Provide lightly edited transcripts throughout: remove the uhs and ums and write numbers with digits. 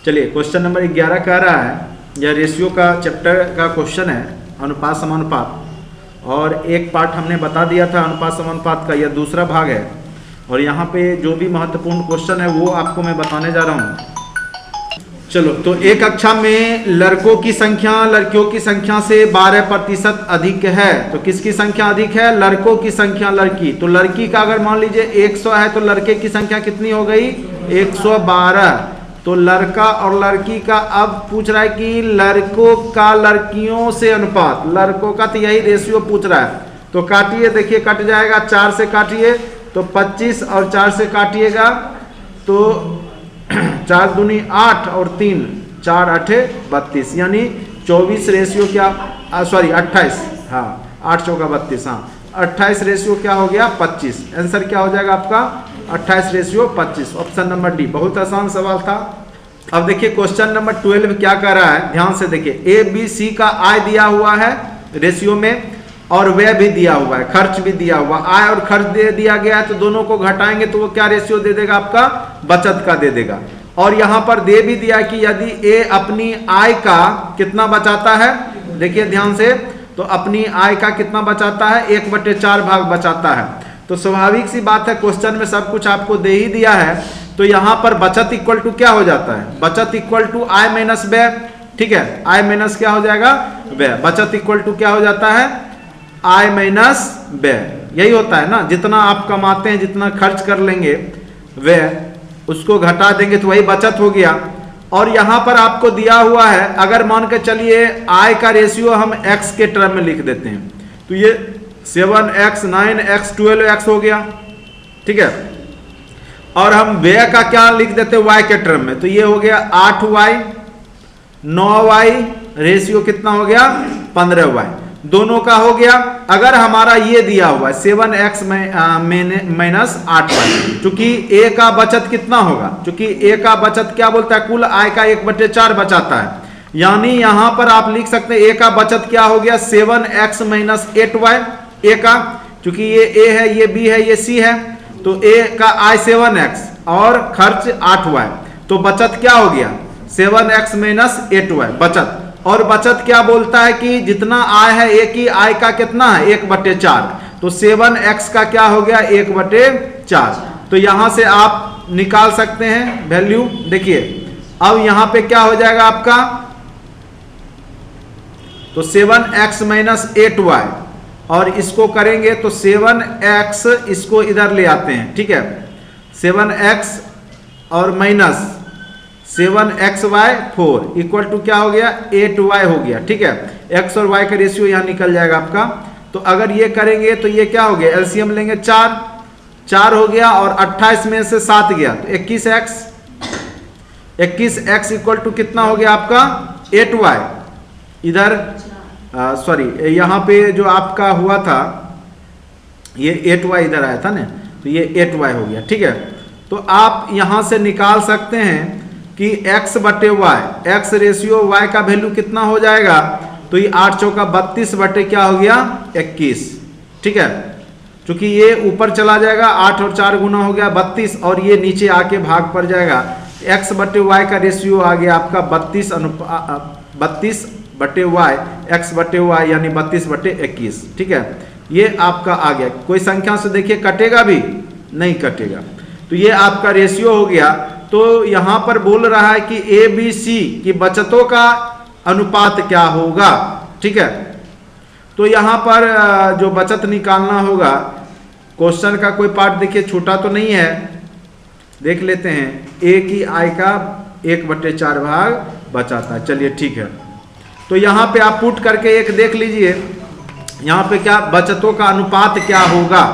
चलिए question number 11 कह रहा है, यह रेशियो का चैप्टर का क्वेश्चन है, अनुपात समानुपात। और एक पार्ट हमने बता दिया था अनुपात समानुपात का, यह दूसरा भाग है। और यहाँ पे जो भी महत्वपूर्ण क्वेश्चन है वो आपको मैं बताने जा रहा हूँ। चलो, तो एक कक्षा में लड़कों की संख्या लड़कियों की संख्या से 12% अधिक है। तो किसकी संख्या अधिक है? लड़कों की संख्या लड़की। तो लड़की का अगर मान लीजिए 100 है तो लड़के की संख्या कितनी हो गई? 112। तो लड़का और लड़की का अब पूछ रहा है कि लड़कों का लड़कियों से अनुपात, लड़कों का तो यही रेशियो पूछ रहा है। तो काटिए, देखिए कट जाएगा, 4 से काटिए तो 25 और 4 से काटिएगा तो 4 दूनी 8 और 3 4 8 32, यानी 24 रेशियो क्या, सॉरी 28, हाँ 8 चौका 32, हाँ 28 रेशियो क्या हो गया? 25। आंसर क्या हो जाएगा आपका? 28 रेशियो 25, ऑप्शन नंबर डी। बहुत आसान सवाल था। अब देखिए क्वेश्चन नंबर 12 क्या कर रहा है, ध्यान से देखिए। ए बी सी का आय दिया हुआ है रेशियो में और व्यय भी दिया हुआ है, खर्च भी दिया हुआ। आय और खर्च दे दिया गया है तो दोनों को घटाएंगे तो वो क्या रेशियो दे देगा आपका? बचत का दे देगा। और यहाँ पर दे भी दिया कि यदि ए अपनी आय का कितना बचाता है, देखिए ध्यान से, तो अपनी आय का कितना बचाता है? 1/4 भाग बचाता है। तो स्वाभाविक सी बात है, क्वेश्चन में सब कुछ आपको दे ही दिया है। तो यहाँ पर बचत इक्वल टू क्या हो जाता है? बचत इक्वल टू आय माइनस व्यय। ठीक है, आय माइनस क्या हो जाएगा? व्यय। बचत इक्वल टू क्या हो जाता है? आय माइनस व्यय। यही होता है ना, जितना आप कमाते हैं, जितना खर्च कर लेंगे व्यय, उसको घटा देंगे तो वही बचत हो गया। और यहाँ पर आपको दिया हुआ है, अगर मान के चलिए आय का रेशियो हम x के टर्म में लिख देते हैं तो ये 7x 9x 12x हो गया। ठीक है, और हम व्यय का क्या लिख देते हैं? y के टर्म में, तो ये हो गया 8y 9y, रेशियो कितना हो गया? 15y, दोनों का हो गया। अगर हमारा ये दिया हुआ है 7x माइनस 8y, चूंकि a का बचत कितना होगा? चूंकि a का बचत क्या बोलता है? कुल आय का 1/4 बचाता है, यानी यहां पर आप लिख सकते हैं a का बचत क्या हो गया? 7x minus 8y। a का, चूंकि ये a है, ये b है, ये c है, तो a का आय 7x और खर्च 8y, तो बचत क्या हो गया? 7x माइनस 8y बचत। और बचत क्या बोलता है कि जितना आय है एक ही आय का कितना है? 1/4। तो 7x का क्या हो गया? 1/4। तो यहां से आप निकाल सकते हैं वैल्यू। देखिए अब यहां पे क्या हो जाएगा आपका? तो 7x माइनस 8y, और इसको करेंगे तो 7x, इसको इधर ले आते हैं। ठीक है, 7x और माइनस 7xy 4 इक्वल टू क्या हो गया? 8y हो गया। ठीक है, x और y का रेशियो यहाँ निकल जाएगा आपका। तो अगर ये करेंगे तो ये क्या हो गया? एलसीएम लेंगे 4 हो गया, और 28 में से 7 गया तो 21x इक्वल टू कितना हो गया आपका? 8y। इधर सॉरी, यहाँ पे जो आपका हुआ था ये 8y इधर आया था ना, तो ये 8y हो गया। ठीक है, तो आप यहाँ से निकाल सकते हैं कि x/y, x रेशियो y का वैल्यू कितना हो जाएगा? तो ये 8 चौका 32 बटे क्या हो गया? 21। ठीक है, क्योंकि ये ऊपर चला जाएगा, 8 और 4 गुना हो गया 32, और ये नीचे आके भाग पड़ जाएगा। x/y का रेशियो आ गया आपका 32/y, x/y यानी 32/21। ठीक है, ये आपका आ गया। कोई संख्या से देखिए कटेगा भी नहीं कटेगा, तो ये आपका रेशियो हो गया। तो यहां पर बोल रहा है कि ए बी सी की बचतों का अनुपात क्या होगा। ठीक है, तो यहां पर जो बचत निकालना होगा, क्वेश्चन का कोई पार्ट देखिए छोटा तो नहीं है, देख लेते हैं। ए की आय का 1/4 भाग बचाता है। चलिए ठीक है, तो यहां पे आप पुट करके एक देख लीजिए, यहां पे क्या बचतों का अनुपात क्या होगा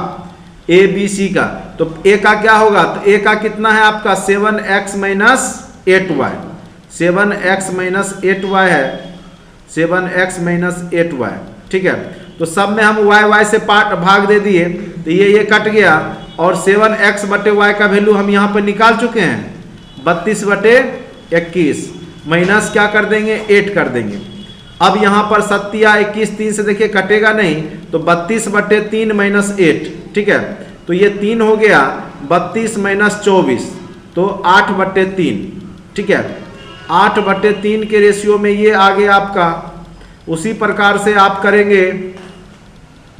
ए बी सी का। तो ए का क्या होगा? तो ए का कितना है आपका? 7x minus 8y, 7x minus 8y है, 7x माइनस 8y। ठीक है, तो सब में हम y से पार्ट भाग दे दिए, तो ये कट गया, और 7x/y का वैल्यू हम यहाँ पर निकाल चुके हैं 32/21, माइनस क्या कर देंगे? 8 कर देंगे। अब यहाँ पर 7 या 21 3 से देखिए कटेगा नहीं, तो 32/3 माइनस 8। ठीक है, तो ये 3 हो गया, 32 माइनस 24 तो 8/3। ठीक है, 8/3 के रेशियो में ये आ गया आपका। उसी प्रकार से आप करेंगे,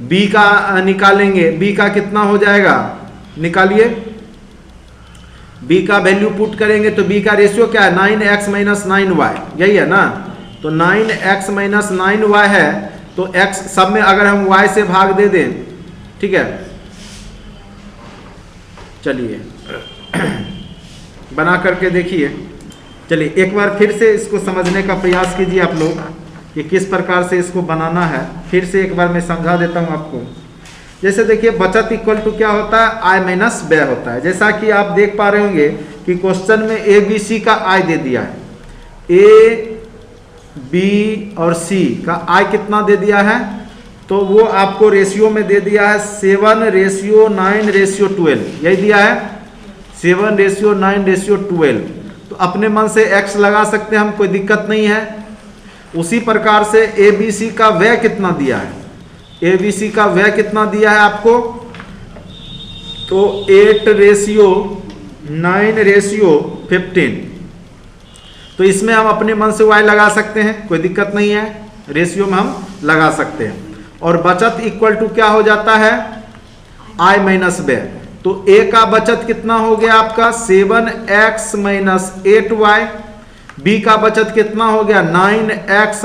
b का निकालेंगे, b का कितना हो जाएगा, निकालिए। b का वैल्यू पुट करेंगे तो b का रेशियो क्या है, 9x - 9y, यही है ना। तो 9x - 9y है, तो x सब में अगर हम y से भाग दे दें, ठीक है, चलिए बना करके देखिए। चलिए एक बार फिर से इसको समझने का प्रयास कीजिए आप लोग कि किस प्रकार से इसको बनाना है। फिर से एक बार मैं समझा देता हूँ आपको। जैसे देखिए बचत इक्वल टू क्या होता है, आय माइनस व्यय होता है। जैसा कि आप देख पा रहे होंगे कि क्वेश्चन में ए बी सी का आय दे दिया है, ए बी और सी का आय कितना दे दिया है, तो वो आपको रेशियो में दे दिया है 7:9:12, यही दिया है 7:9:12। तो अपने मन से x लगा सकते हैं हम, कोई दिक्कत नहीं है। उसी प्रकार से ए बी सी का व्यय कितना दिया है, ए बी सी का व्यय कितना दिया है आपको, तो 8:9:15। तो इसमें हम अपने मन से y लगा सकते हैं, कोई दिक्कत नहीं है, रेशियो में हम लगा सकते हैं। और बचत इक्वल टू क्या हो जाता है, आय माइनस व्यय। तो a का बचत कितना हो गया आपका 7x - 8y, b का बचत कितना हो गया 9x -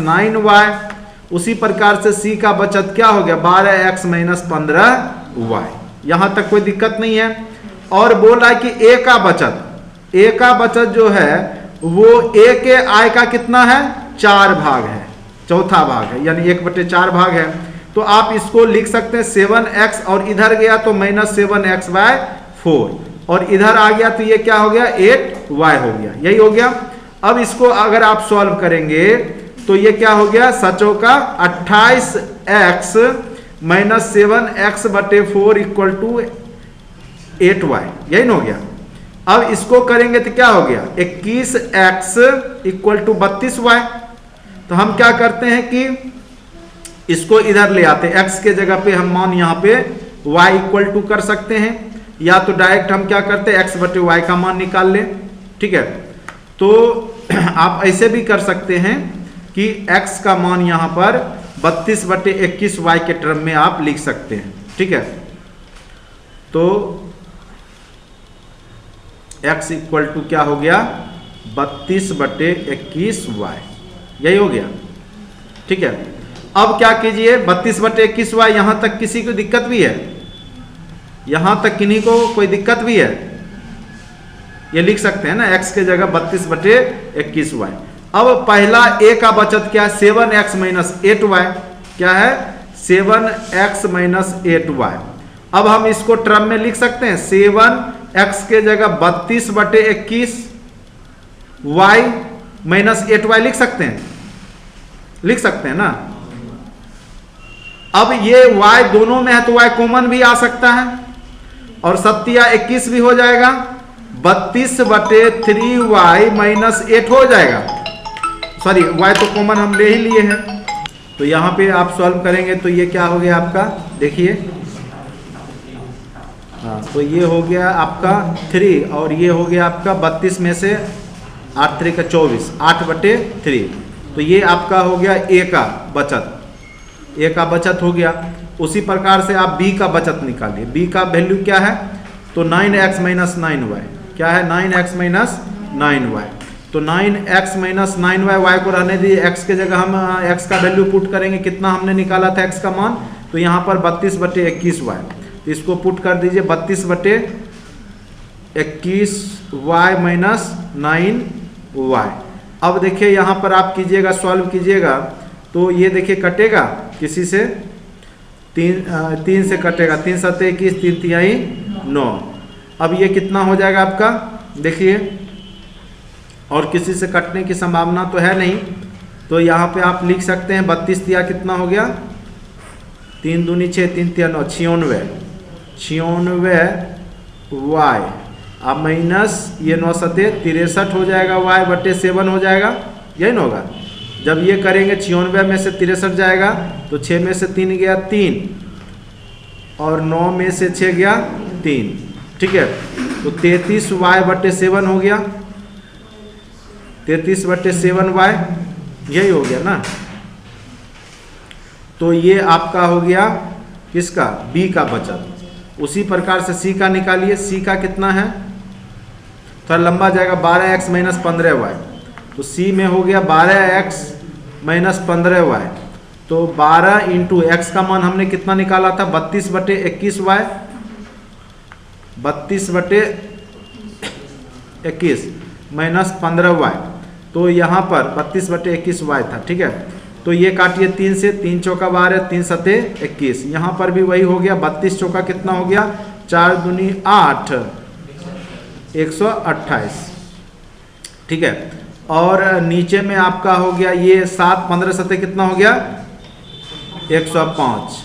9y। उसी प्रकार से c का बचत क्या हो गया 12x - 15y। यहां तक कोई दिक्कत नहीं है। और बोल रहा है कि a का बचत जो है वो a के आय का कितना है, 4 भाग है, चौथा भाग है, यानी 1/4 भाग है। तो आप इसको लिख सकते हैं 7x, और इधर गया तो -7x/4, और इधर आ गया तो ये क्या हो गया 8y हो गया, यही हो गया। अब इसको अगर आप सॉल्व करेंगे तो ये क्या हो गया, सचो का 28x - 7x/4 = 8y, यही ना हो गया। अब इसको करेंगे तो क्या हो गया 21x = 32y। तो हम क्या करते हैं कि इसको इधर ले आते हैं, x के जगह पे हम मान यहाँ पे y = कर सकते हैं, या तो डायरेक्ट हम क्या करते हैं x/y का मान निकाल लें, ठीक है। तो आप ऐसे भी कर सकते हैं कि x का मान यहाँ पर 32/21y के टर्म में आप लिख सकते हैं, ठीक है। तो x = क्या हो गया 32/21y, यही हो गया, ठीक है। अब क्या कीजिए 32/21y, यहां तक किसी को दिक्कत भी है, यहां तक किन्हीं को कोई दिक्कत भी है, ये लिख सकते हैं ना x के जगह 32/21y। अब पहला a का बचत क्या है 7x - 8y, क्या है 7x - 8y। अब हम इसको टर्म में लिख सकते हैं 7x के जगह 32/21 y - 8y लिख सकते हैं ना। अब ये y दोनों में है तो y कॉमन भी आ सकता है, और 7×21 भी हो जाएगा, 32/3y - 8 हो जाएगा। सॉरी, y तो कॉमन हम ले ही लिए हैं। तो यहाँ पे आप सॉल्व करेंगे तो ये क्या हो गया आपका, देखिए, हाँ, तो ये हो गया आपका 3, और ये हो गया आपका 32 में से 8 3 = 24, 8/3। तो ये आपका हो गया a का बचत हो गया। उसी प्रकार से आप b का बचत निकालिए। b का वैल्यू क्या है, तो 9x - 9y, क्या है 9x - 9y। तो 9x - 9y, y को रहने दीजिए, x के जगह हम x का वैल्यू पुट करेंगे, कितना हमने निकाला था x का मान, तो यहाँ पर 32/21y। तो इसको पुट कर दीजिए 32/21y - 9y। अब देखिए यहाँ पर आप कीजिएगा, सॉल्व कीजिएगा तो ये देखिए कटेगा किसी से, 3 से कटेगा, 3 × 7 = 21, 3 × 9। अब ये कितना हो जाएगा आपका, देखिए, और किसी से कटने की संभावना तो है नहीं, तो यहाँ पे आप लिख सकते हैं 32 × कितना हो गया 3 दूनी 6, 3 × 9, 96y। अब माइनस ये 9 × 7 = 63 हो जाएगा, y/7 हो जाएगा, यही ना होगा। जब ये करेंगे 96 में से 63 जाएगा, तो 6 में से 3 गया 3, और 9 में से 6 गया 3, ठीक है। तो 33y/7 हो गया, 33/7y, यही हो गया ना। तो ये आपका हो गया किसका, बी का बचत। उसी प्रकार से सी का निकालिए। सी का कितना है, थोड़ा लंबा जाएगा, 12x - 15y। तो सी में हो गया 12x - 15y। तो 12 इंटू एक्स का मान हमने कितना निकाला था, 32/21y, 32/21 माइनस 15y। तो यहाँ पर 32/21y था, ठीक है। तो ये काटिए 3 से, 3 चौका 12, 3 सते 21। यहाँ पर भी वही हो गया, 32 चौका कितना हो गया, 4 दूनी 8, 128, ठीक है। और नीचे में आपका हो गया ये 7, 15 सते कितना हो गया, 105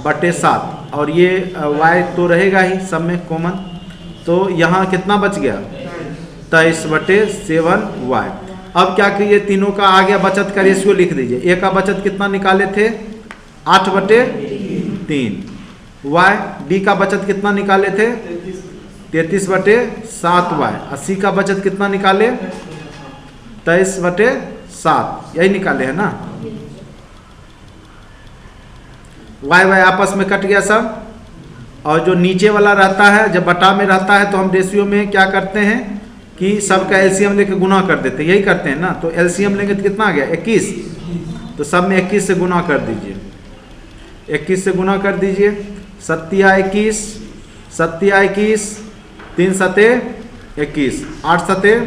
बटे 7। और ये y तो रहेगा ही सब में कॉमन। तो यहाँ कितना बच गया, 23/7y। अब क्या करिए, तीनों का आ गया बचत का रेशियो लिख दीजिए। ए का बचत कितना निकाले थे, 8/3। y, डी का बचत कितना निकाले थे, 33/7y। अस्सी का बचत कितना निकाले, 23/7, यही निकाले है ना। y आपस में कट गया सब। और जो नीचे वाला रहता है, जब बटा में रहता है तो हम रेशियो में क्या करते हैं कि सबका एलसीएम लेके गुना कर देते हैं, यही करते हैं ना। तो एलसीएम लेंगे तो कितना आ गया, 21। तो सब में 21 से गुना कर दीजिए, 21 से गुना कर दीजिए। 7 21, 7 21, 3 सते 21, 8 सते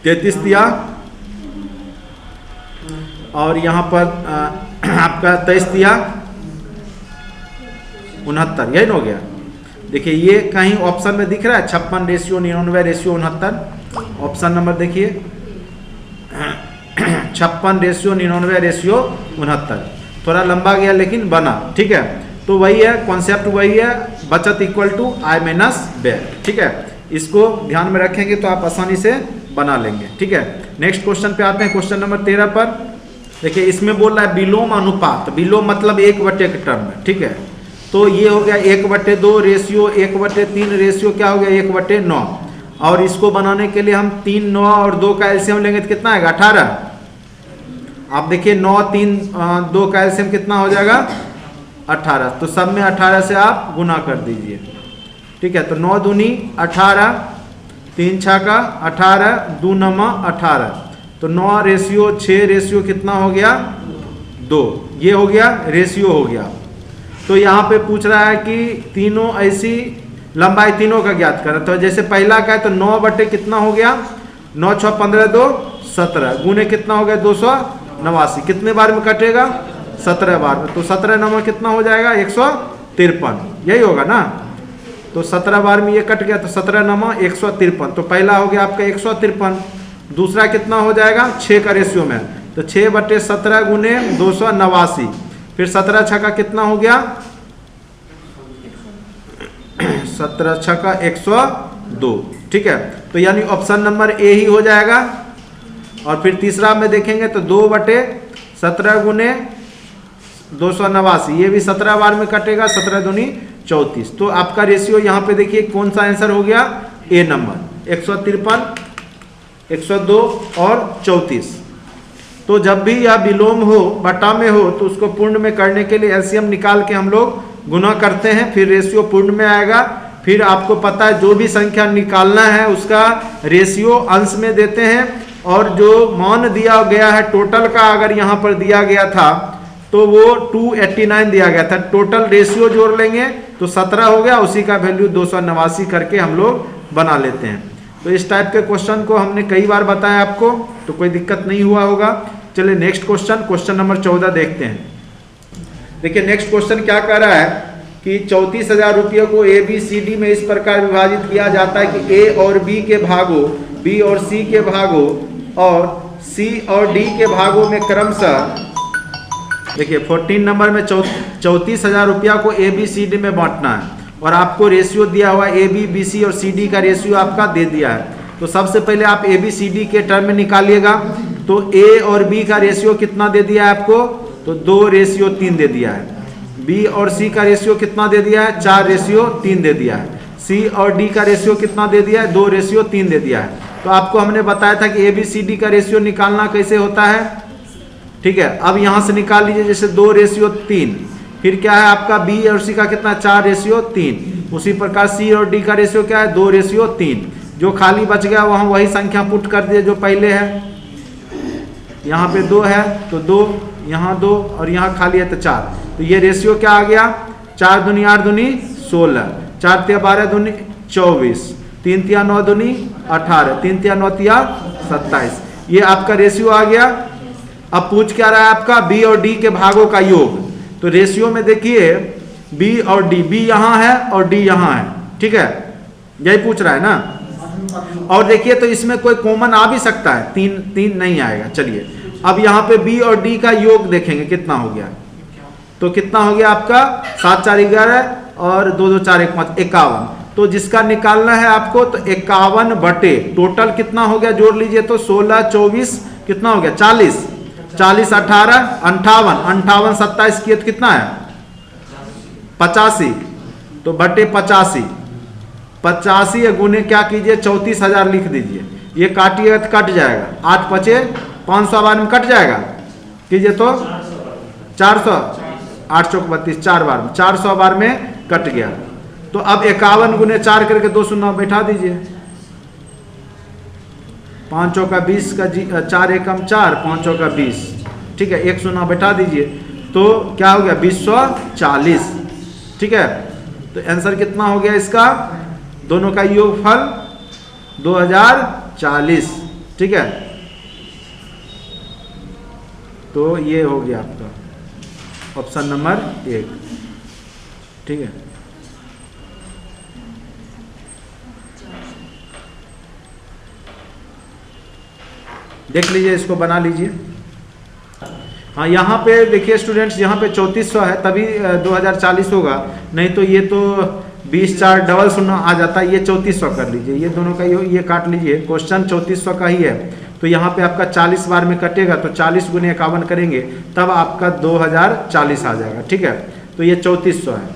33 दिया। और यहाँ पर आपका 23 दिया 69, यही हो गया। देखिए ये कहीं ऑप्शन में दिख रहा है 56:99:69। ऑप्शन नंबर देखिए 56:99:69। थोड़ा लंबा गया लेकिन बना, ठीक है। तो वही है कॉन्सेप्ट, वही है, बचत इक्वल टू I माइनस व्यय, ठीक है। इसको ध्यान में रखेंगे तो आप आसानी से बना लेंगे, ठीक है। नेक्स्ट क्वेश्चन पे आते हैं, क्वेश्चन नंबर 13 पर। देखिए इसमें बोल रहा है विलोम अनुपात। विलोम मतलब 1/, के टर्म में, ठीक है। तो ये हो गया 1/2 रेशियो, 1/3 रेशियो क्या हो गया, 1/9। और इसको बनाने के लिए हम 3, 9 और 2 का एलसीएम लेंगे तो कितना आएगा, 18। आप देखिए 9, 3, 2 का एलसीएम कितना हो जाएगा, 18। तो सब में 18 से आप गुना कर दीजिए, ठीक है। तो 9 दूनी 18, 3 छक्का 18, 2 9 18। तो 9 रेशियो 6 रेशियो कितना हो गया, 2। ये हो गया रेशियो हो गया। तो यहाँ पे पूछ रहा है कि तीनों ऐसी लंबाई तीनों का ज्ञात करें। तो जैसे पहला का है तो 9 बटे कितना हो गया, 9 6 15 2 17, गुने कितना हो गया 289। कितने बार में कटेगा, 17 बार में। तो 17 9 कितना हो जाएगा, 153, यही होगा ना। तो 17 बार में ये कट गया, तो 17 9 153। तो पहला हो गया आपका 153। दूसरा कितना हो जाएगा, 6 का रेशियो में, तो 6/17 गुने 289। फिर 17 छक्का कितना हो गया, 17 छक्का 102, ठीक है। तो यानी ऑप्शन नंबर ए ही हो जाएगा। और फिर तीसरा में देखेंगे तो 2/17 गुने 289, ये भी 17 बार में कटेगा, 17 दूनी 34। तो आपका रेशियो यहाँ पे देखिए कौन सा आंसर हो गया, ए नंबर, 153, 102 और 34। तो जब भी यह विलोम हो, बटा में हो, तो उसको पूर्ण में करने के लिए एलसीएम निकाल के हम लोग गुना करते हैं, फिर रेशियो पूर्ण में आएगा। फिर आपको पता है जो भी संख्या निकालना है उसका रेशियो अंश में देते हैं। और जो मान दिया गया है टोटल का, अगर यहाँ पर दिया गया था तो वो 289 दिया गया था। टोटल रेशियो जोड़ लेंगे तो 17 हो गया, उसी का वैल्यू 289 करके हम लोग बना लेते हैं। तो इस टाइप के क्वेश्चन को हमने कई बार बताया आपको, तो कोई दिक्कत नहीं हुआ होगा। चलिए नेक्स्ट क्वेश्चन, क्वेश्चन नंबर 14 देखते हैं। देखिए नेक्स्ट क्वेश्चन क्या कह रहा है कि 34,000 रुपये को ABCD में इस प्रकार विभाजित किया जाता है कि A और B के भागों, B और C के भागों और C और D के भागों में क्रमशः, देखिए 14 नंबर में 34,000 रुपया को ABCD में बांटना है। और आपको रेशियो दिया हुआ AB, BC और CD का रेशियो आपका दे दिया है। तो सबसे पहले आप ABCD के टर्म में निकालिएगा। तो A और B का रेशियो कितना दे दिया है आपको, तो 2:3 दे दिया है। B और C का रेशियो कितना दे दिया है, 4:3 दे दिया है। C और D का रेशियो कितना दे दिया है, 2:3 दे दिया है। तो आपको हमने बताया था कि ABCD का रेशियो निकालना कैसे होता है। ठीक है, अब यहाँ से निकाल लीजिए, जैसे 2:3, फिर क्या है आपका B और C का कितना 4:3। उसी प्रकार C और D का रेशियो क्या है 2:3। जो खाली बच गया वहाँ वही संख्या पुट कर दिए जो पहले है। यहाँ पे 2 है तो 2, यहाँ 2 और यहाँ खाली है तो 4। तो ये रेशियो क्या आ गया 4 दूनी 8 दूनी 16, 4 तिया 12 दूनी 24, 3 तिया 9 दूनी 18, 3 तिया 9 तिया 27। ये आपका रेशियो आ गया। अब पूछ क्या रहा है आपका B और D के भागों का योग। तो रेशियो में देखिए B और D, B यहाँ है और D यहाँ है। ठीक है, यही पूछ रहा है ना। और देखिए तो इसमें कोई कॉमन आ भी सकता है, 3 नहीं आएगा। चलिए अब यहाँ पे B और D का योग देखेंगे कितना हो गया। तो कितना हो गया आपका 7 4 11 और 2 2 4 1 5 51। तो जिसका निकालना है आपको तो 51 बटे टोटल कितना हो गया जोड़ लीजिए तो 16 24 कितना हो गया 40, 40 18 58, 58 27 किए तो कितना है 85। तो बटे 85, 85 गुने क्या कीजिए 34,000 लिख दीजिए। ये काटिएगा तो कट जाएगा, 8 5 500 बार में कट जाएगा। कीजिए तो 400, 8 चौक 32, 4 बार में 400 बार में कट गया। तो अब 51 गुने 4 करके 2 शून्य बैठा दीजिए। 5 चौका 20 का 4 एकम 4, 5 चौका 20। ठीक है, 1 शून्य बैठा दीजिए तो क्या हो गया 2040। ठीक है, तो आंसर कितना हो गया इसका, दोनों का योगफल 2040। ठीक है, तो ये हो गया आपका ऑप्शन नंबर 1। ठीक है, देख लीजिए, इसको बना लीजिए। हाँ, यहाँ पे देखिए स्टूडेंट्स, यहाँ पे 3400 है तभी 2040 होगा, नहीं तो ये तो 20 4 डबल शून्य आ जाता है। ये 3400 कर लीजिए, ये दोनों का ये काट लीजिए। क्वेश्चन 3400 का ही है, तो यहाँ पे आपका 40 बार में कटेगा तो 40 गुने 51 करेंगे तब आपका 2040 आ जाएगा। ठीक है, तो ये 3400 है।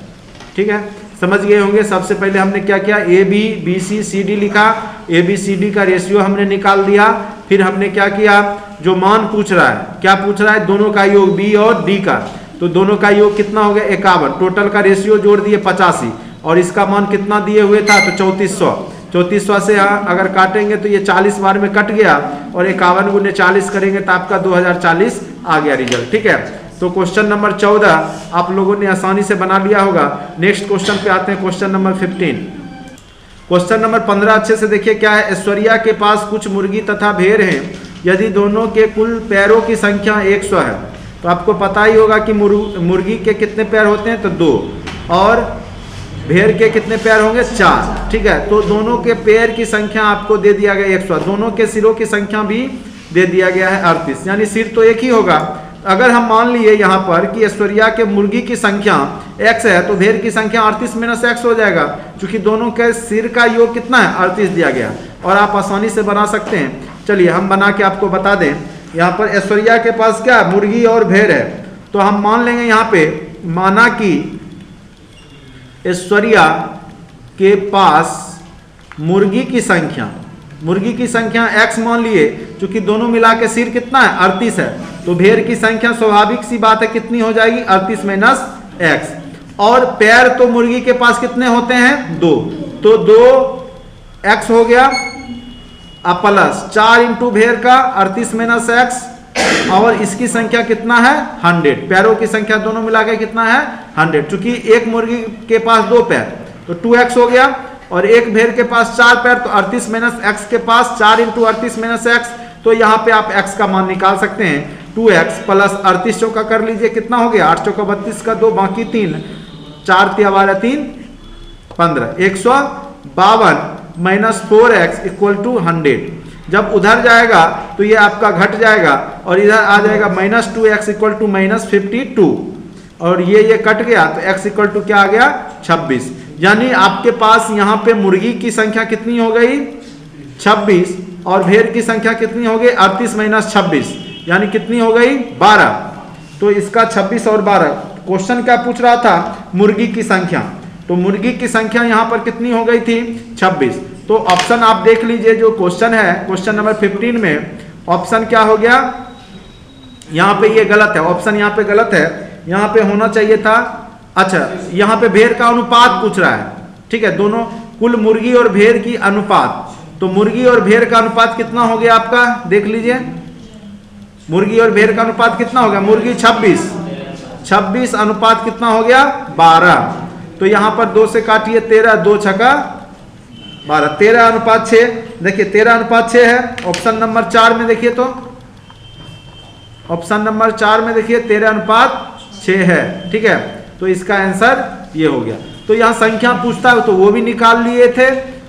ठीक है, समझ गए होंगे। सबसे पहले हमने क्या किया, AB BC CD लिखा, ABCD का रेशियो हमने निकाल दिया। फिर हमने क्या किया, जो मान पूछ रहा है, क्या पूछ रहा है, दोनों का योग B और D का। तो दोनों का योग कितना हो गया 51, टोटल का रेशियो जोड़ दिए 85 और इसका मान कितना दिए हुए था तो 3400। 3400 से अगर काटेंगे तो ये 40 बार में कट गया और 51 गुने 40 करेंगे तो आपका 2040 आ गया रिजल्ट। ठीक है, तो क्वेश्चन नंबर 14 आप लोगों ने आसानी से बना लिया होगा। नेक्स्ट क्वेश्चन पे आते हैं, क्वेश्चन नंबर 15। क्वेश्चन नंबर 15 अच्छे से देखिए क्या है। ऐश्वर्या के पास कुछ मुर्गी तथा भेड़ हैं, यदि दोनों के कुल पैरों की संख्या 100 है। तो आपको पता ही होगा कि मुर्गी के कितने पैर होते हैं तो 2 और भेड़ के कितने पैर होंगे 4। ठीक है, तो दोनों के पैर की संख्या आपको दे दिया गया 100, दोनों के सिरों की संख्या भी दे दिया गया है 38, यानी सिर तो एक ही होगा। अगर हम मान लिए यहाँ पर कि ऐश्वर्या के मुर्गी की संख्या x है तो भेड़ की संख्या 38 - x हो जाएगा, क्योंकि दोनों के सिर का योग कितना है 38 दिया गया और आप आसानी से बना सकते हैं। चलिए हम बना के आपको बता दें। यहाँ पर ऐश्वर्या के पास क्या मुर्गी और भेड़ है, तो हम मान लेंगे यहाँ पे, माना कि ऐश्वर्या के पास मुर्गी की संख्या x मान लिए, क्योंकि दोनों मिला के सिर कितना है 38 है, तो भेड़ की संख्या स्वाभाविक सी बात है कितनी हो जाएगी 38 - x। और पैर तो मुर्गी के पास कितने होते हैं 2, तो 2x हो गया, अब प्लस 4 इंटू भेड़ का 38 - x और इसकी संख्या कितना है 100। पैरों की संख्या दोनों मिला के कितना है 100, क्योंकि एक मुर्गी के पास 2 पैर तो 2x हो गया और एक भेड़ के पास 4 पैर तो 38 - x के पास 4 इंटू 38 - x। तो यहाँ पे आप x का मान निकाल सकते हैं 2x प्लस 38 चौका कर लीजिए कितना हो गया 8 चौका 32 का 2 बाकी 3, 4 तिया 12 3 15, 152 - 4x = 100। जब उधर जाएगा तो ये आपका घट जाएगा और इधर आ जाएगा -2x = -52 और ये कट गया तो x = क्या आ गया 26। यानी आपके पास यहाँ पे मुर्गी की संख्या कितनी हो गई 26 और भेड़ की संख्या कितनी हो गई 38 - 26, यानी कितनी हो गई 12। तो इसका 26 और 12, क्वेश्चन क्या पूछ रहा था मुर्गी की संख्या, तो मुर्गी की संख्या यहाँ पर कितनी हो गई थी 26, तो ऑप्शन आप देख लीजिए, जो क्वेश्चन है क्वेश्चन नंबर 15 में ऑप्शन क्या हो गया, यहाँ पे ये गलत है, ऑप्शन यहाँ पे गलत है, यहाँ पे होना चाहिए था, अच्छा यहाँ पे भेड़ का अनुपात पूछ रहा है, ठीक है, दोनों कुल मुर्गी और भेड़ की अनुपात, तो मुर्गी और भेड़ का अनुपात कितना हो गया आपका, देख लीजिए, मुर्गी और भेड़ का अनुपात कितना हो गया, मुर्गी 26 अनुपात कितना हो गया 12, तो यहाँ पर 2 से काटिए 13, 2 छक्का 12, 13 अनुपात 6, देखिए 13 अनुपात 6 है। ऑप्शन नंबर 4 में देखिए, तो ऑप्शन नंबर 4 में देखिए 13 अनुपात 6 है, ठीक है, तो इसका आंसर ये हो गया। तो यहाँ संख्या पूछता है तो वो भी निकाल लिए थे,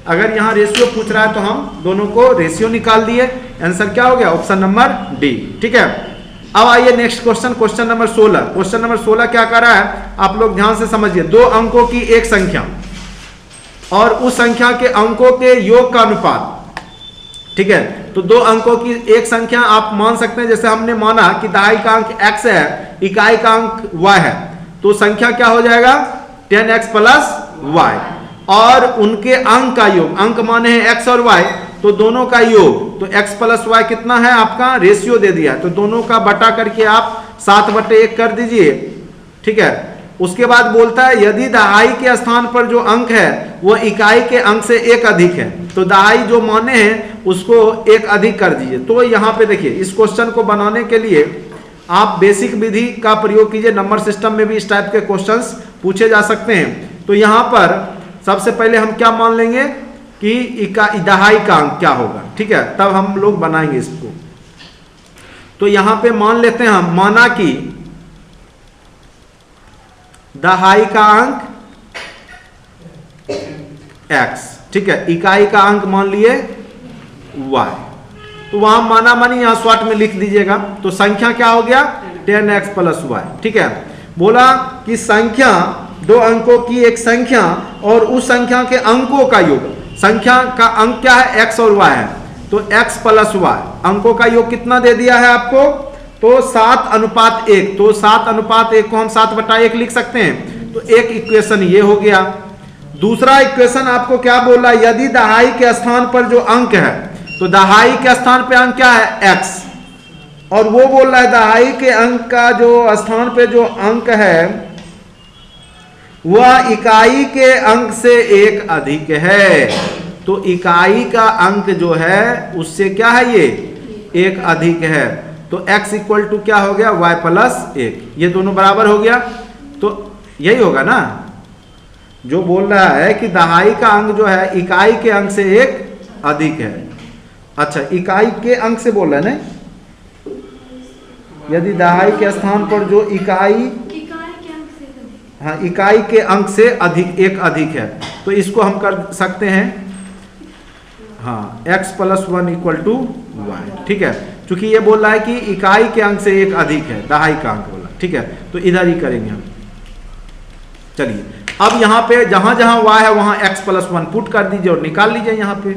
अगर यहाँ रेशियो पूछ रहा है तो हम दोनों को रेशियो निकाल दिए, आंसर क्या हो गया, ऑप्शन नंबर डी, ठीक है। अब आइए next question, question number 16। Question number 16 क्या कर रहा है, आप लोग ध्यान से समझिए, 2 अंकों की एक संख्या और उस संख्या के अंकों के योग का अनुपात, ठीक है, तो 2 अंकों की एक संख्या आप मान सकते हैं, जैसे हमने माना कि दहाई का अंक x है, इकाई का अंक y है, तो संख्या क्या हो जाएगा 10x प्लस y, और उनके अंक का योग, अंक माने हैं x और y, तो दोनों का योग, तो x प्लस y कितना है आपका, रेशियो दे दिया, तो दोनों का बटा करके आप 7/1 कर दीजिए, ठीक है। उसके बाद बोलता है यदि दहाई के स्थान पर जो अंक है वह इकाई के अंक से 1 अधिक है, तो दहाई जो माने हैं उसको 1 अधिक कर दीजिए। तो यहाँ पे देखिए, इस क्वेश्चन को बनाने के लिए आप बेसिक विधि का प्रयोग कीजिए, नंबर सिस्टम में भी इस टाइप के क्वेश्चंस पूछे जा सकते हैं। तो यहाँ पर सबसे पहले हम क्या मान लेंगे कि दहाई का अंक क्या होगा, ठीक है, तब हम लोग बनाएंगे इसको। तो यहाँ पे मान लेते हैं हम, माना कि दहाई का अंक x, ठीक है, इकाई का अंक मान लिए y, तो वहां माना मानी यहां शॉर्ट में लिख दीजिएगा, तो संख्या क्या हो गया 10x प्लस y, ठीक है। बोला कि संख्या 2 अंकों की एक संख्या और उस संख्या के अंकों का योग, संख्या का अंक क्या है x और y है, तो x प्लस y, अंकों का योग कितना दे दिया है आपको, तो 7:1, तो 7:1 को हम 7/1 लिख सकते हैं, तो एक इक्वेशन ये हो गया। दूसरा इक्वेशन आपको क्या बोला, यदि दहाई के स्थान पर जो अंक है, तो दहाई के स्थान पे अंक क्या है x, और वो बोल रहा है दहाई के अंक का जो स्थान पे जो अंक है वह इकाई के अंक से 1 अधिक है, तो इकाई का अंक जो है उससे क्या है ये 1 अधिक है, तो x इक्वल टू क्या हो गया y प्लस 1, ये दोनों बराबर हो गया, तो यही होगा ना, जो बोल रहा है कि दहाई का अंक जो है इकाई के अंक से 1 अधिक है। अच्छा, इकाई के अंक से बोल रहा है ना, यदि दहाई के स्थान पर जो इकाई के अंक से अधिक 1 अधिक है, तो इसको हम कर सकते हैं हाँ x plus 1 equal to y, ठीक है, क्योंकि ये बोल रहा है कि इकाई के अंक से 1 अधिक है, दहाई का अंक बोला, ठीक है, तो इधर ही करेंगे हम। चलिए अब यहाँ पे जहां जहां y है वहां x प्लस 1 पुट कर दीजिए और निकाल लीजिए, यहाँ पे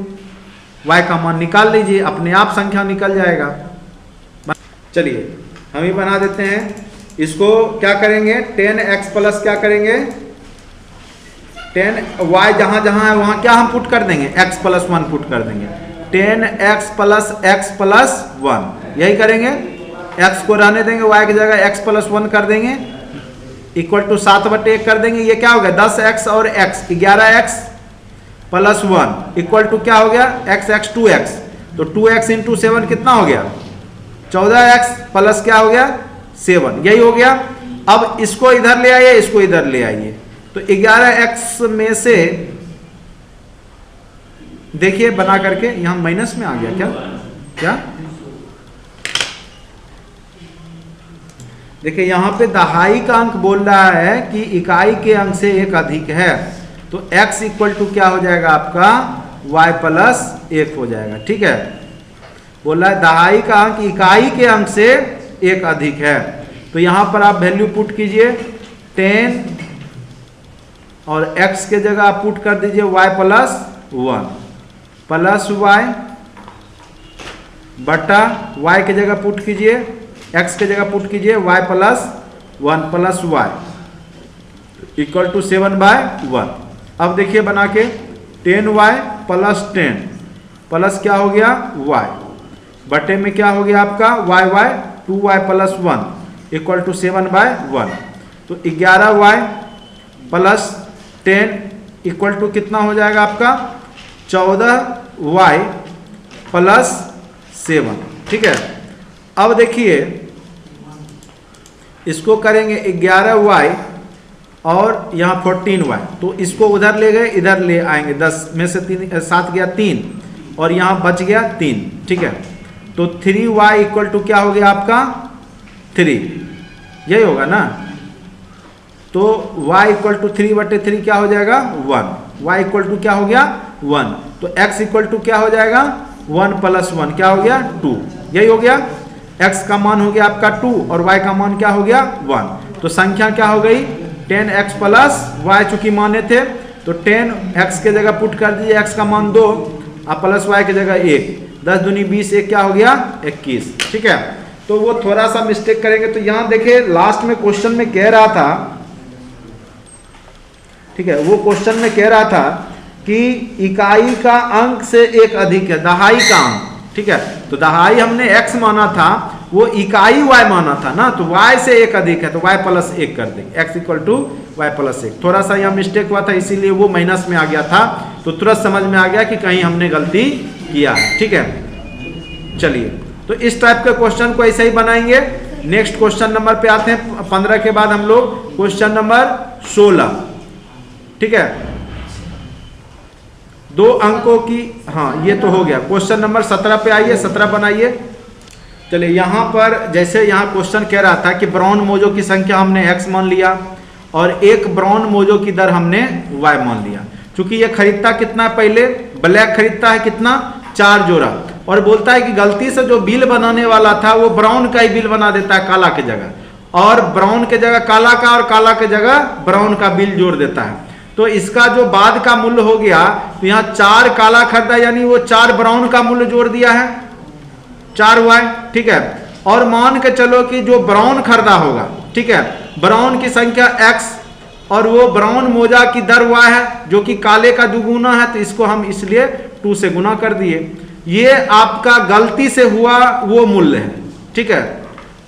y का मान निकाल लीजिए, अपने आप संख्या निकल जाएगा। चलिए हम ही बना देते हैं इसको, क्या करेंगे 10x प्लस क्या करेंगे 10y जहां जहां है वहां क्या हम पुट कर देंगे x प्लस 1 पुट कर देंगे, 10x प्लस x प्लस 1, यही करेंगे, x को रहने देंगे, y की जगह x प्लस 1 कर देंगे, इक्वल टू 7/1 कर देंगे, ये क्या हो गया 10x और x 11x plus 1 equal to क्या हो गया x 2x, तो 2x इंटू 7 कितना हो गया 14x प्लस क्या हो गया 7, यही हो गया। अब इसको इधर ले आइए, इसको इधर ले आइए, तो 11x में से देखिए बना करके यहां माइनस में आ गया, क्या क्या देखिए यहां पे दहाई का अंक बोल रहा है कि इकाई के अंक से 1 अधिक है, तो x इक्वल टू क्या हो जाएगा आपका y प्लस 1 हो जाएगा, ठीक है। बोल रहा है दहाई का अंक इकाई के अंक से 1 अधिक है, तो यहां पर आप वैल्यू पुट कीजिए 10 और x के जगह आप पुट कर दीजिए y प्लस 1 प्लस y बटा y के जगह पुट कीजिए, x के जगह पुट कीजिए y plus 1 plus y equal to 7/1। अब देखिए बना के 10y प्लस 10 प्लस क्या हो गया y बटे में क्या हो गया आपका y 2y plus 1 equal to 7/1। तो 11y प्लस 10 इक्वल टू कितना हो जाएगा आपका 14y प्लस 7। ठीक है, अब देखिए इसको करेंगे 11y और यहाँ 14y, तो इसको उधर ले गए इधर ले आएंगे, 10 में से 7 गया 3 और यहाँ बच गया 3। ठीक है, तो 3y इक्वल टू क्या हो गया आपका 3, यही होगा ना। तो y इक्वल टू 3/3 क्या हो जाएगा 1, y इक्वल टू क्या हो गया 1, तो x इक्वल टू क्या हो जाएगा 1 प्लस 1 क्या हो गया 2, यही हो गया। x का मान हो गया आपका 2 और y का मान क्या हो गया 1, तो संख्या क्या हो गई 10x प्लस y, चूंकि माने थे तो 10x के जगह पुट कर दीजिए, x का मान 2 और प्लस y की जगह 1, 10 दूनी 20, 1 क्या हो गया 21। ठीक है, तो वो थोड़ा सा मिस्टेक करेंगे। तो यहाँ देखिए लास्ट में क्वेश्चन में कह रहा था, ठीक है, वो क्वेश्चन में कह रहा था कि इकाई का अंक से एक अधिक है, दहाई का अंक। ठीक है, तो दहाई हमने x माना था, वो इकाई y माना था ना, तो y से एक अधिक है तो y प्लस 1 कर देंगे, x equal to y plus 1। थोड़ा सा यहाँ मिस्टेक हुआ था इसीलिए वो माइनस में आ गया था, तो तुरंत समझ में आ गया कि कहीं हमने गलती किया है। ठीक है, चलिए तो इस टाइप के क्वेश्चन को ऐसे ही बनाएंगे। नेक्स्ट क्वेश्चन नंबर पे आते हैं, 15 के बाद हम लोग क्वेश्चन नंबर 16। ठीक है, 2 अंकों की, हाँ ये तो हो गया। क्वेश्चन नंबर 17 पे आइए, 17 बनाइए। चलिए यहाँ पर जैसे यहाँ क्वेश्चन कह रहा था कि ब्राउन मोजों की संख्या हमने x मान लिया और एक ब्राउन मोजों की दर हमने y मान लिया। चूंकि ये खरीदता कितना पहले ब्लैक खरीदता है कितना 4 जोड़ा, और बोलता है कि गलती से जो बिल बनाने वाला था वो ब्राउन का ही बिल बना देता है काला के जगह, और ब्राउन के जगह काला का और काला के जगह ब्राउन का बिल जोड़ देता है। तो इसका जो बाद का मूल्य हो गया, तो यहाँ 4 काला खरीदा यानी वो 4 ब्राउन का मूल्य जोड़ दिया है 4y। ठीक है, और मान के चलो कि जो ब्राउन खरीदा होगा, ठीक है, ब्राउन की संख्या x और वो ब्राउन मोजा की दर y है जो कि काले का दुगुना है, तो इसको हम इसलिए 2 से गुना कर दिए। ये आपका गलती से हुआ वो मूल्य है। ठीक है,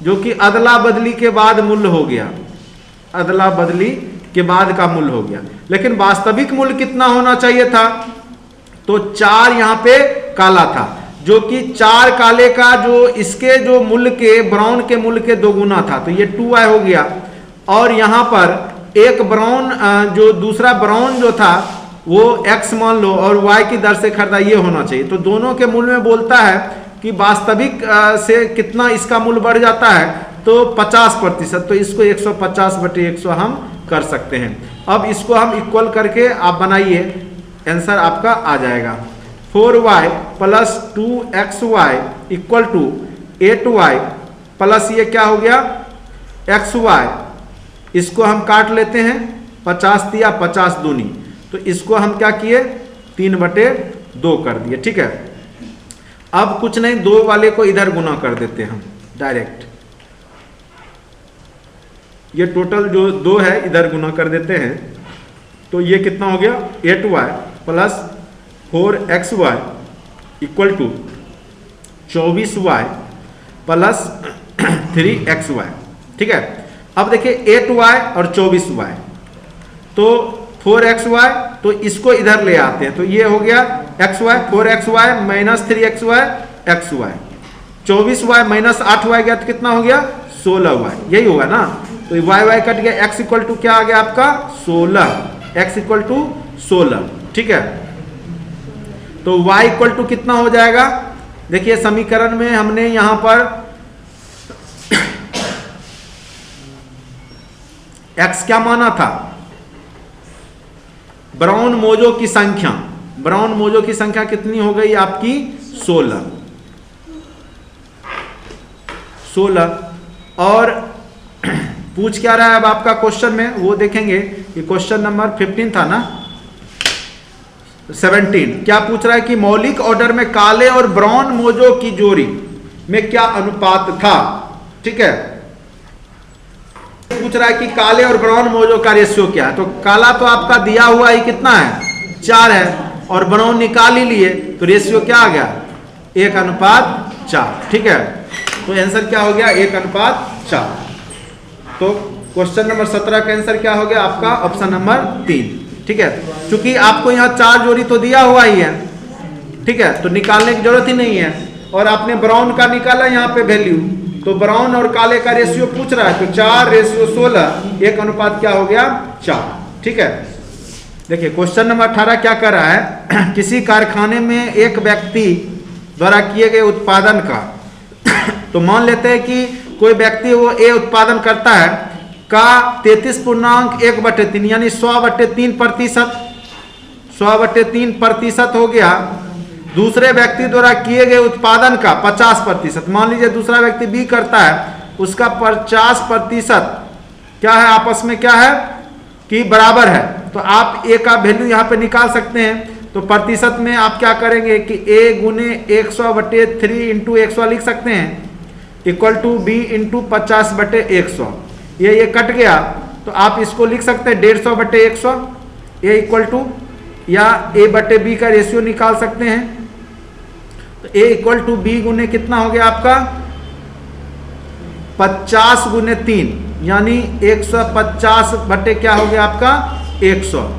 जो कि अदला बदली के बाद मूल्य हो गया, अदला बदली के बाद का मूल्य हो गया। लेकिन वास्तविक मूल्य कितना होना चाहिए था, तो 4 यहाँ पे काला था, जो कि 4 काले का जो इसके जो मूल्य के ब्राउन के मूल्य के 2 गुना था, तो ये 2y हो गया। और यहाँ पर एक ब्राउन जो दूसरा ब्राउन जो था वो x मान लो और y की दर से खरीदा, ये होना चाहिए। तो दोनों के मूल्य में बोलता है कि वास्तविक से कितना इसका मूल्य बढ़ जाता है, तो 50%, तो इसको 150/100 हम कर सकते हैं। अब इसको हम इक्वल करके आप बनाइए, आंसर आपका आ जाएगा 4y plus 2xy equal to 8y plus ये क्या हो गया xy। इसको हम काट लेते हैं, 50 दिया 50 दूनी, तो इसको हम क्या किए 3/2 कर दिए। ठीक है, अब कुछ नहीं, 2 वाले को इधर गुना कर देते हैं हम डायरेक्ट, ये टोटल जो 2 है इधर गुना कर देते हैं, तो ये कितना हो गया 8y plus 4xy equal to 24y plus 3xy। ठीक है, अब देखिए 8y और 24y, तो 4xy, तो इसको इधर ले आते हैं, तो ये हो गया xy, 4xy minus 3xy xy, 24y minus 8y गया तो कितना हो गया 16y, यही होगा ना। तो y कट गया, x इक्वल टू क्या आ गया आपका 16, x इक्वल टू 16। ठीक है, तो y इक्वल टू कितना हो जाएगा, देखिए समीकरण में हमने यहां पर x क्या माना था, ब्राउन मोजों की संख्या, ब्राउन मोजों की संख्या कितनी हो गई आपकी 16। और पूछ क्या रहा है अब आपका क्वेश्चन में, वो देखेंगे कि क्वेश्चन नंबर 15 था ना, 17 क्या पूछ रहा है कि मौलिक ऑर्डर में काले और ब्राउन मोजों की जोड़ी में क्या अनुपात था। ठीक है, पूछ रहा है कि काले और ब्राउन मोजों का रेशियो क्या है, तो काला तो आपका दिया हुआ ही कितना है 4 है, और ब्राउन निकाल ही लिए, तो रेशियो क्या आ गया? 1:4। ठीक है, तो आंसर क्या हो गया? 1:4। तो क्वेश्चन नंबर 17 का आंसर क्या हो गया आपका? Option number 3। ठीक है, क्योंकि आपको यहाँ 4 जोड़ी तो दिया हुआ ही है, ठीक है, तो निकालने की जरूरत ही नहीं है। और आपने ब्राउन का निकाला यहाँ पे वैल्यू, तो ब्राउन और काले का रेशियो पूछ रहा है, तो 4:16, 1 क्या हो गया? 4। ठीक है, देखिए क्वेश्चन नंबर 18 क्या कर रहा है? किसी कारखाने में एक व्यक्ति द्वारा किए गए उत्पादन का तो मान लेते हैं कि कोई व्यक्ति वो ए उत्पादन करता है का 33.1/3 यानी 100/3%, 100/3% हो गया। दूसरे व्यक्ति द्वारा किए गए उत्पादन का 50%, मान लीजिए दूसरा व्यक्ति बी करता है, उसका 50% क्या है? आपस में क्या है कि बराबर है। तो आप ए का वैल्यू यहाँ पे निकाल सकते हैं। तो प्रतिशत में आप क्या करेंगे कि a गुने 100/3 इंटू 100 लिख सकते हैं, इक्वल टू b इंटू 50/100। ये कट गया, तो आप इसको लिख सकते हैं 150/100, a इक्वल टू, या a/b का रेशियो निकाल सकते हैं। तो a इक्वल टू b गुने कितना हो गया आपका? 50 गुने 3 यानी 150 क्या हो गया आपका? 100,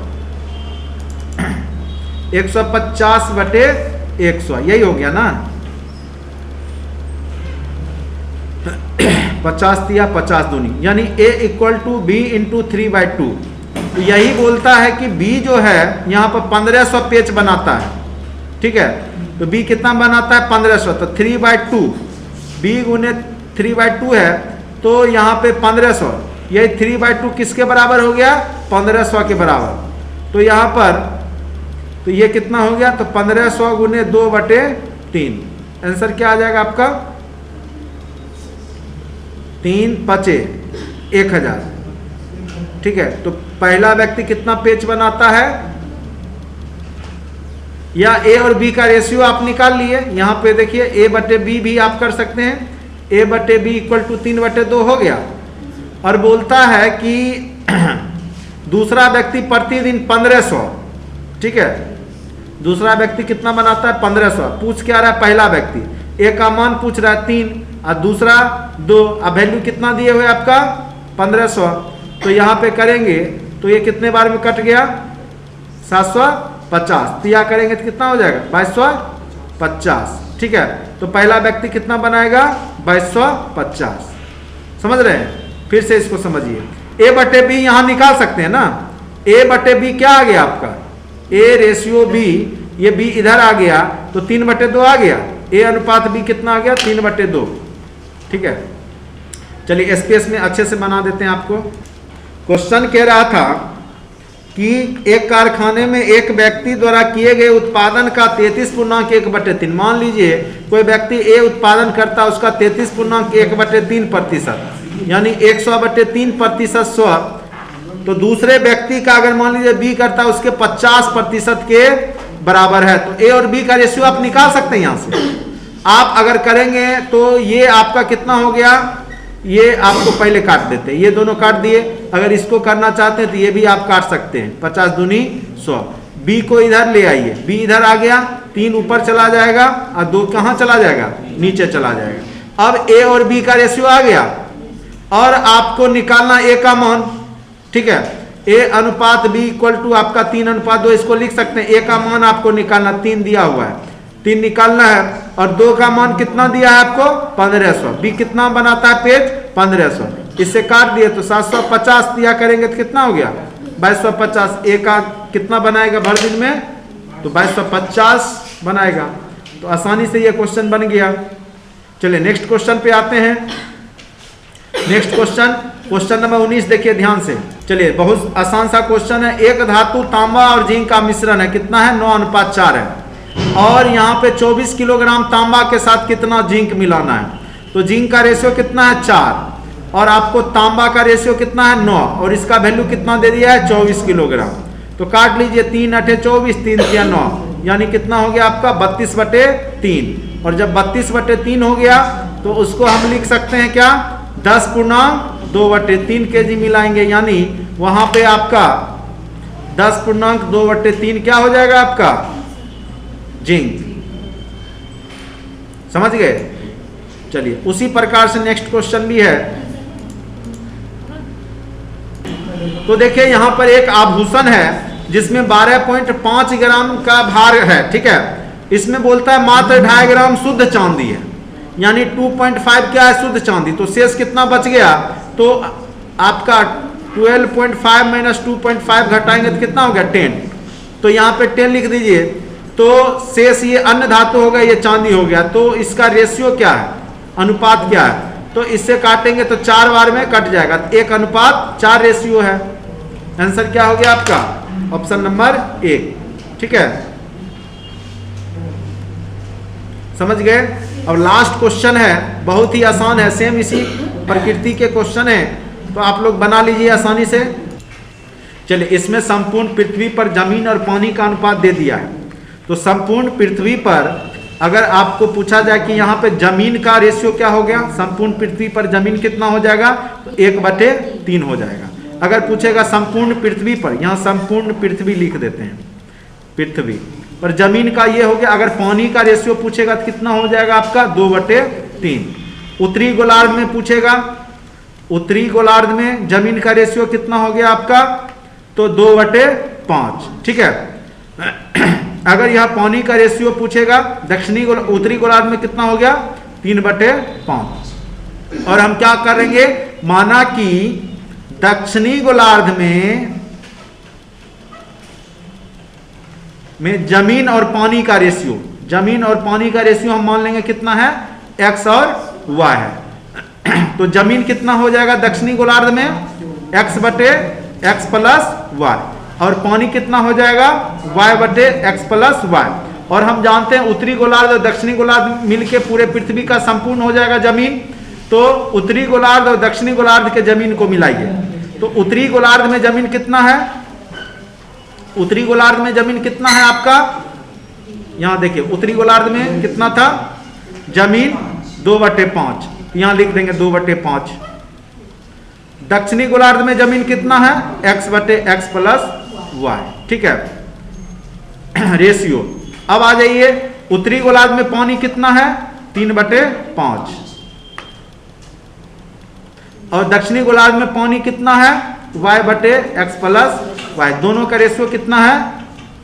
150/100, यही हो गया ना। 50 दिया 50 दूनी, यानी a equal to b into 3/2। तो यही बोलता है कि b जो है यहाँ पर 1500 पेज बनाता है। ठीक है, तो b कितना बनाता है? 1500। तो 3/2, b गुने 3/2 है, तो यहाँ पे 1500, यही 3/2 किसके बराबर हो गया? 1500 के बराबर। तो यहाँ पर तो ये कितना हो गया? तो 1500 गुने 2/3, आंसर क्या आ जाएगा आपका? 3×5=1000। ठीक है, तो पहला व्यक्ति कितना पेज बनाता है? या ए और बी का रेशियो आप निकाल लिए। यहाँ पे देखिए a/b भी आप कर सकते हैं, a/b इक्वल टू 3/2 हो गया। और बोलता है कि दूसरा व्यक्ति प्रतिदिन 1500, ठीक है, दूसरा व्यक्ति कितना बनाता है? 1500। पूछ क्या रहा है? पहला व्यक्ति ए का मान पूछ रहा है 3 और दूसरा 2। अब वैल्यू कितना दिए हुए आपका? 1500। तो यहाँ पे करेंगे तो ये कितने बार में कट गया? 750। तो यहाँ करेंगे तो कितना हो जाएगा? 2250। ठीक है, तो पहला व्यक्ति कितना बनाएगा? 2250। समझ रहे हैं? फिर से इसको समझिए, a/b यहाँ निकाल सकते हैं ना। a/b क्या आ गया आपका? a रेशियो b, ये b इधर आ गया तो 3/2 आ गया। a/b कितना आ गया? 3/2। ठीक है, चलिए स्पेस में अच्छे से बना देते हैं आपको। क्वेश्चन कह रहा था कि एक कारखाने में एक व्यक्ति द्वारा किए गए उत्पादन का 33.1/3, मान लीजिए कोई व्यक्ति ए उत्पादन करता है, उसका 33.1/3% यानी 100/3% 100। तो दूसरे व्यक्ति का अगर मान लीजिए बी करता है, उसके 50% के बराबर है। तो ए और बी का रेशियो आप निकाल सकते हैं यहाँ से। आप अगर करेंगे तो ये आपका कितना हो गया? ये आपको पहले काट देते हैं, ये दोनों काट दिए। अगर इसको करना चाहते हैं तो ये भी आप काट सकते हैं, 50 दूनी 100। बी को इधर ले आइए, बी इधर आ गया, 3 ऊपर चला जाएगा और 2 कहाँ चला जाएगा? नीचे चला जाएगा। अब ए और बी का रेशियो आ गया और आपको निकालना ए का मान। ठीक है, a/b इक्वल टू आपका 3:2, इसको लिख सकते हैं। ए का मान आपको निकालना, 3 दिया हुआ है, 3 निकालना है। और 2 का मान कितना दिया है आपको? 1500। बी कितना बनाता है पेज? 1500। इससे काट दिए तो 750 दिया करेंगे तो कितना हो गया? 2250। ए का कितना बनाएगा भर दिन में? तो 2250 बनाएगा। तो आसानी से ये क्वेश्चन बन गया। चलिए नेक्स्ट क्वेश्चन पे आते हैं। नेक्स्ट क्वेश्चन नंबर 19 देखिए ध्यान से। चलिए बहुत आसान सा क्वेश्चन है। एक धातु तांबा और जिंक का मिश्रण है, कितना है? 9:4 है। और यहाँ पे 24 किलोग्राम तांबा के साथ कितना जिंक मिलाना है? तो जिंक का रेशियो कितना है? 4, और आपको तांबा का रेशियो कितना है? 9, और इसका वैल्यू कितना दे दिया है? 24 किलोग्राम। तो काट लीजिए, 3×8 = 24, 3×3 = 9, यानी कितना हो गया आपका? 32/3। और जब 32/3 हो गया तो उसको हम लिख सकते हैं क्या? 10 × 2/3 kg मिलाएंगे, यानी वहां पे आपका 10.2/3 क्या हो जाएगा आपका? जिंक। समझ गए? चलिए उसी प्रकार से नेक्स्ट क्वेश्चन भी है। तो देखिए यहां पर एक आभूषण है जिसमें 12.5 ग्राम का भार है, ठीक है। इसमें बोलता है मात्र 2.5 ग्राम शुद्ध चांदी है, यानी 2.5 क्या है? शुद्ध चांदी। तो शेष कितना बच गया? तो आपका 12.5 माइनस 2.5 घटाएंगे तो कितना हो गया? 10। तो यहाँ पे 10 लिख दीजिए। तो शेष ये अन्य धातु हो गया, ये चांदी हो गया। तो इसका रेशियो क्या है? अनुपात क्या है? तो इससे काटेंगे तो 4 बार में कट जाएगा, 1:4 रेशियो है। आंसर क्या हो गया आपका? ऑप्शन नंबर 1, ठीक है। समझ गए? अब लास्ट क्वेश्चन है, बहुत ही आसान है, सेम इसी प्रकृति के क्वेश्चन है, तो आप लोग बना लीजिए आसानी से। चलिए इसमें संपूर्ण पृथ्वी पर जमीन और पानी का अनुपात दे दिया है। तो संपूर्ण पृथ्वी पर अगर आपको पूछा जाए कि यहाँ पे जमीन का रेशियो क्या हो गया, संपूर्ण पृथ्वी पर जमीन कितना हो जाएगा? तो 1/3 हो जाएगा। अगर पूछेगा संपूर्ण पृथ्वी पर, यहाँ संपूर्ण पृथ्वी लिख देते हैं, पृथ्वी पर जमीन का ये हो गया। अगर पानी का रेशियो पूछेगा तो कितना हो जाएगा आपका? 2/3। उत्तरी गोलार्ध में पूछेगा, उत्तरी गोलार्ध में जमीन का रेशियो कितना हो गया आपका? तो 2/5, ठीक है। अगर यह पानी का रेशियो पूछेगा उत्तरी गोलार्ध में कितना हो गया? 3/5। और हम क्या करेंगे? माना कि दक्षिणी गोलार्ध में जमीन और पानी का रेशियो, जमीन और पानी का रेशियो हम मान लेंगे कितना है? x और y है। तो जमीन कितना हो जाएगा दक्षिणी गोलार्ध में? x/x + y। और पानी कितना हो जाएगा? y/x + y। और हम जानते हैं उत्तरी गोलार्ध और दक्षिणी गोलार्ध मिलके पूरे पृथ्वी का संपूर्ण हो जाएगा जमीन। तो उत्तरी गोलार्ध और दक्षिणी गोलार्ध के जमीन को मिलाइए। तो उत्तरी गोलार्ध में जमीन कितना है? उत्तरी गोलार्ध में जमीन कितना है आपका? यहां देखिए उत्तरी गोलार्ध में कितना था जमीन? 2/5। यहां लिख देंगे 2/5। दक्षिणी गोलार्ध में जमीन कितना है? x/x + y, ठीक है। रेशियो। अब आ जाइए उत्तरी गोलार्ध में पानी कितना है? 3/5। और दक्षिणी गोलार्ध में पानी कितना है? y/x + y। दोनों का रेशियो कितना है?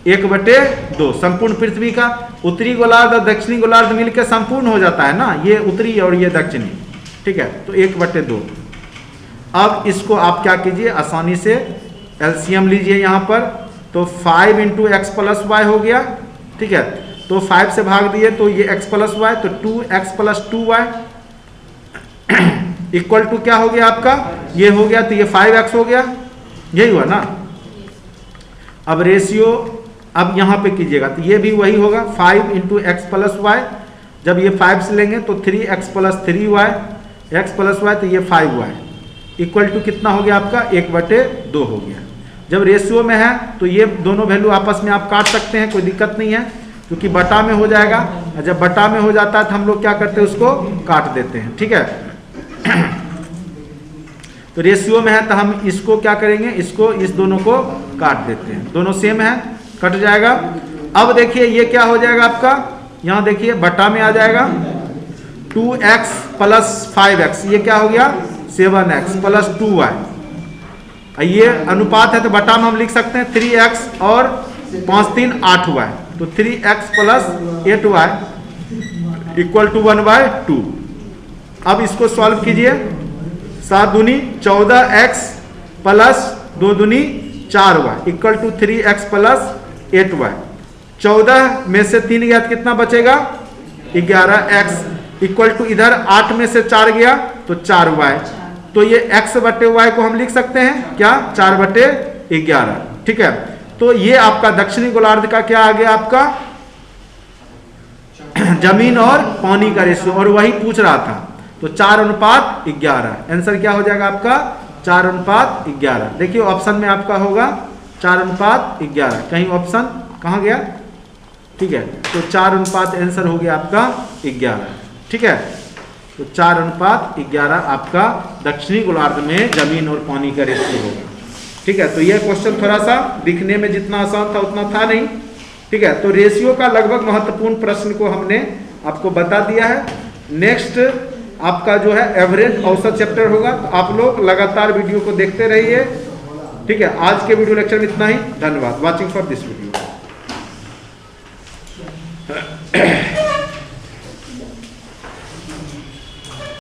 1/2। संपूर्ण पृथ्वी का उत्तरी गोलार्ध और दक्षिणी गोलार्ध मिलकर संपूर्ण हो जाता है ना, ये उत्तरी और ये दक्षिणी, ठीक है। तो 1/2। अब इसको आप क्या कीजिए? आसानी से एलसीएम लीजिए यहाँ पर। तो 5 × x + y हो गया, ठीक है। तो 5 से भाग दिए तो ये x + y, तो 2x + 2y इक्वल टू क्या हो गया आपका? ये हो गया, तो ये 5x हो गया, यही हुआ ना। अब रेशियो अब यहाँ पे कीजिएगा तो ये भी वही होगा, 5 × x + y। जब ये 5 से लेंगे तो 3x + 3y, x + y, तो ये 5y इक्वल टू कितना हो गया आपका? 1/2 हो गया। जब रेशियो में है तो ये दोनों वैल्यू आपस में आप काट सकते हैं, कोई दिक्कत नहीं है, क्योंकि बटा में हो जाएगा। और जब बटा में हो जाता है तो हम लोग क्या करते हैं? उसको काट देते हैं, ठीक है। तो रेशियो में है तो हम इसको क्या करेंगे? इसको इस दोनों को काट देते हैं, दोनों सेम है, कट जाएगा। अब देखिए ये क्या हो जाएगा आपका? यहाँ देखिए बटा में आ जाएगा 2x + 5x, ये क्या हो गया? 7x + 2y। ये अनुपात है तो बटा में हम लिख सकते हैं 3x और 5 3 8y। तो 3x + 8y = 1/2। अब इसको सॉल्व कीजिए। 7 दूनी 14x + 2 दूनी 4y = 3x + 8y। 14 में से 3 गया तो कितना बचेगा? 11x = इधर 8 में से 4 गया तो 4y। तो ये x/y को हम लिख सकते हैं क्या? 4/11, ठीक है। तो ये आपका दक्षिणी गोलार्ध का क्या आ गया आपका? जमीन और पानी का रेशियो, और वही पूछ रहा था। तो 4:11। आंसर क्या हो जाएगा आपका? 4:11। देखिए ऑप्शन में आपका होगा 4:11। कहीं ऑप्शन कहाँ गया? ठीक है, तो 4 आंसर हो गया आपका 11, ठीक है। तो 4:11 आपका दक्षिणी गोलार्ध में जमीन और पानी का रेशियो होगा। ठीक है, तो यह क्वेश्चन थोड़ा सा दिखने में जितना आसान था उतना था नहीं। ठीक है, तो रेशियो का लगभग महत्वपूर्ण प्रश्न को हमने आपको बता दिया है। नेक्स्ट आपका जो है एवरेज औसत चैप्टर होगा, तो आप लोग लगातार वीडियो को देखते रहिए। ठीक है, आज के वीडियो लेक्चर में इतना ही। धन्यवाद वॉचिंग फॉर दिस वीडियो।